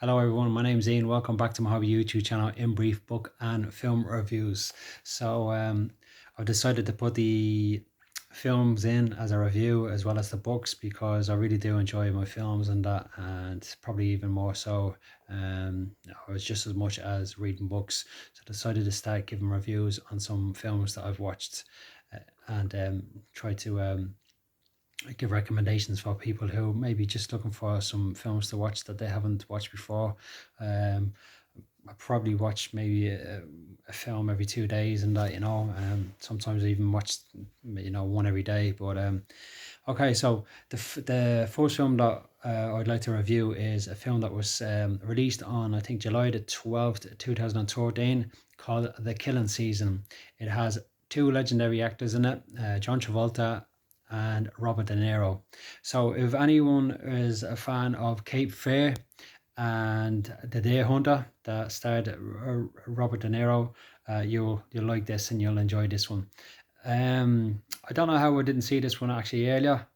Hello everyone, my name's Ian. Welcome back to my hobby YouTube channel, In Brief Book and Film Reviews. I've decided to put the films in as a review as well as the books because I really do enjoy my films and that, and probably even more so, or it's just as much as reading books. So I decided to start giving reviews on some films that I've watched, and try to give recommendations for people who may be just looking for some films to watch that they haven't watched before. Um, I probably watch maybe a film every 2 days, and that, sometimes I even watch one every day. But okay, so the first film that I'd like to review is a film that was released on, I think, July the 12th, 2013, called The Killing Season. It has two legendary actors in it, John Travolta and Robert De Niro. So if anyone is a fan of Cape Fear and The Day Hunter that starred Robert De Niro, you'll like this and you'll enjoy this one. I don't know how I didn't see this one actually earlier.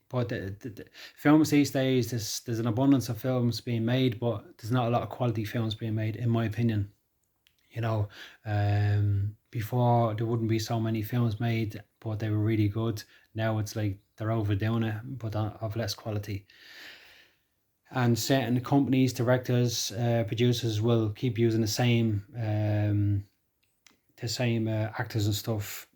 But the films these days, there's an abundance of films being made, but there's not a lot of quality films being made, in my opinion. You know, before there wouldn't be so many films made, but they were really good. Now it's like they're overdoing it, but of less quality. And certain companies, directors, producers will keep using the same actors and stuff.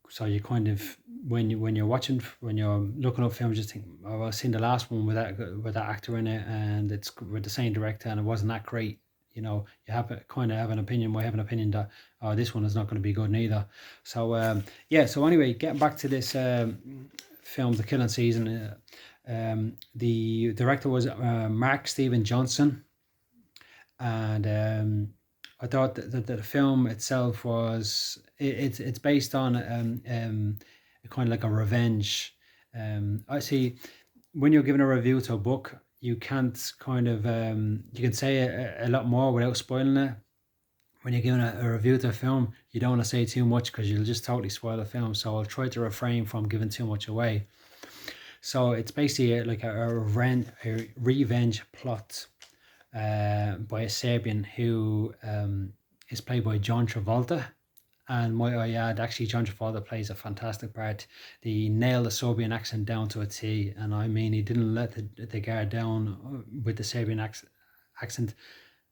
So you kind of, when you're looking up films, just think, oh, I've seen the last one with that actor in it, and it's with the same director, and it wasn't that great. You kind of have an opinion. I have an opinion that, oh, this one is not going to be good neither. So yeah. So anyway, getting back to this film, The Killing Season. The director was Mark Steven Johnson, and I thought that the film itself it's based on kind of like a revenge. I see, when you're giving a review to a book, you can't kind of you can say a lot more without spoiling it. When you're giving a review to a film, you don't want to say too much because you'll just totally spoil the film. So I'll try to refrain from giving too much away. So it's basically like a revenge plot by a Serbian who is played by John Travolta. And might I add, actually, John Travolta plays a fantastic part. He nailed the Serbian accent down to a T, and I mean, he didn't let the guard down with the Serbian accent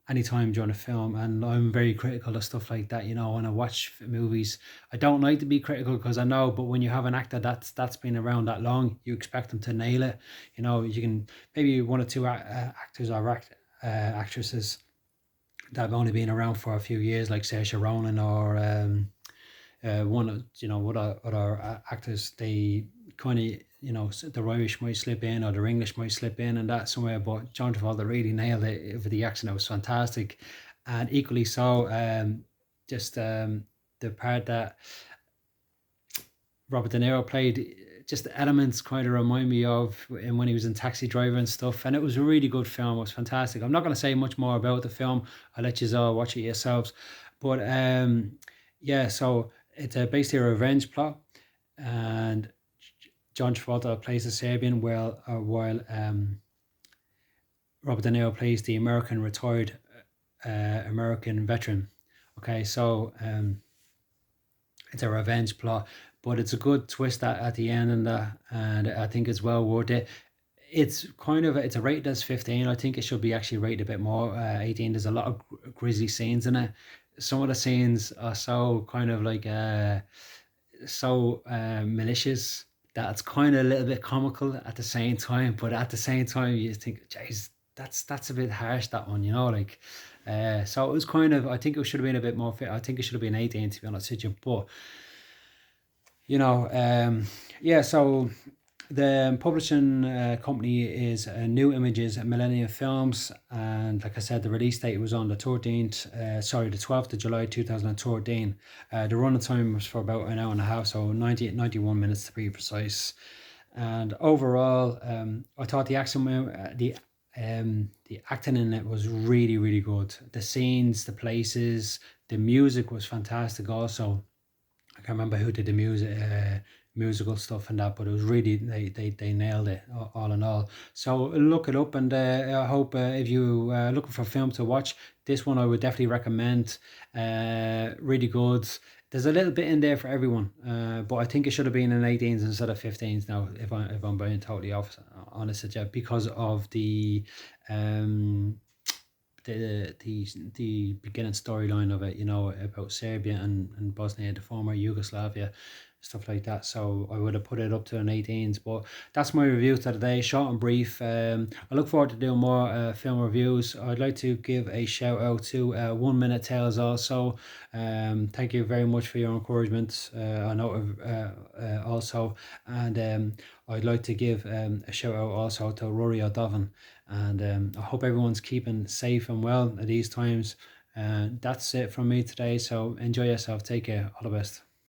anytime during the film. And I'm very critical of stuff like that. When I watch movies, I don't like to be critical because I know, but when you have an actor that's been around that long, you expect them to nail it. You can maybe one or two actors or actresses that have only been around for a few years, like Saoirse Ronan or other actors. They kind of, the Irish might slip in or the English might slip in and that somewhere, but John Travolta really nailed it with the accent. It was fantastic. And equally so, just the part that Robert De Niro played, just the elements kind of remind me of when he was in Taxi Driver and stuff. And it was a really good film. It was fantastic. I'm not going to say much more about the film. I'll let you all watch it yourselves. But yeah, so it's basically a revenge plot, and John Travolta plays the Serbian, while Robert De Niro plays the American retired American veteran. Okay, so it's a revenge plot, but it's a good twist at the end, and I think it's well worth it. It's a rated as 15. I think it should be actually rated a bit more, 18. There's a lot of grisly scenes in it. Some of the scenes are so kind of like malicious that it's kind of a little bit comical at the same time. But at the same time, you think, "Jeez, that's a bit harsh, that one," like. So it was kind of. I think it should have been a bit more fit. I think it should have been 18, to be honest with you. But yeah. So the publishing company is New Images and Millennium Films, and like I said, the release date was on the 12th of July 2013. The running time was for about an hour and a half, so 91 minutes to be precise. And overall, I thought the acting in it was really, really good. The scenes, the places, the music was fantastic also. I can't remember who did the musical stuff and that, but it was really they nailed it all in all. So look it up, and I hope if you looking for a film to watch, this one I would definitely recommend. Really good. There's a little bit in there for everyone, but I think it should have been in 18s instead of 15s now. If I'm being totally honest with you, because of um the beginning storyline of it, about Serbia and Bosnia, the former Yugoslavia, stuff like that. So I would have put it up to an 18s. But that's my review for today, short and brief. I look forward to doing more film reviews. I'd like to give a shout out to 1 Minute Tales also. Thank you very much for your encouragement. I know also, and I'd like to give a shout out also to Rory O'Donovan, and I hope everyone's keeping safe and well at these times. That's it from me today. So enjoy yourself. Take care. All the best.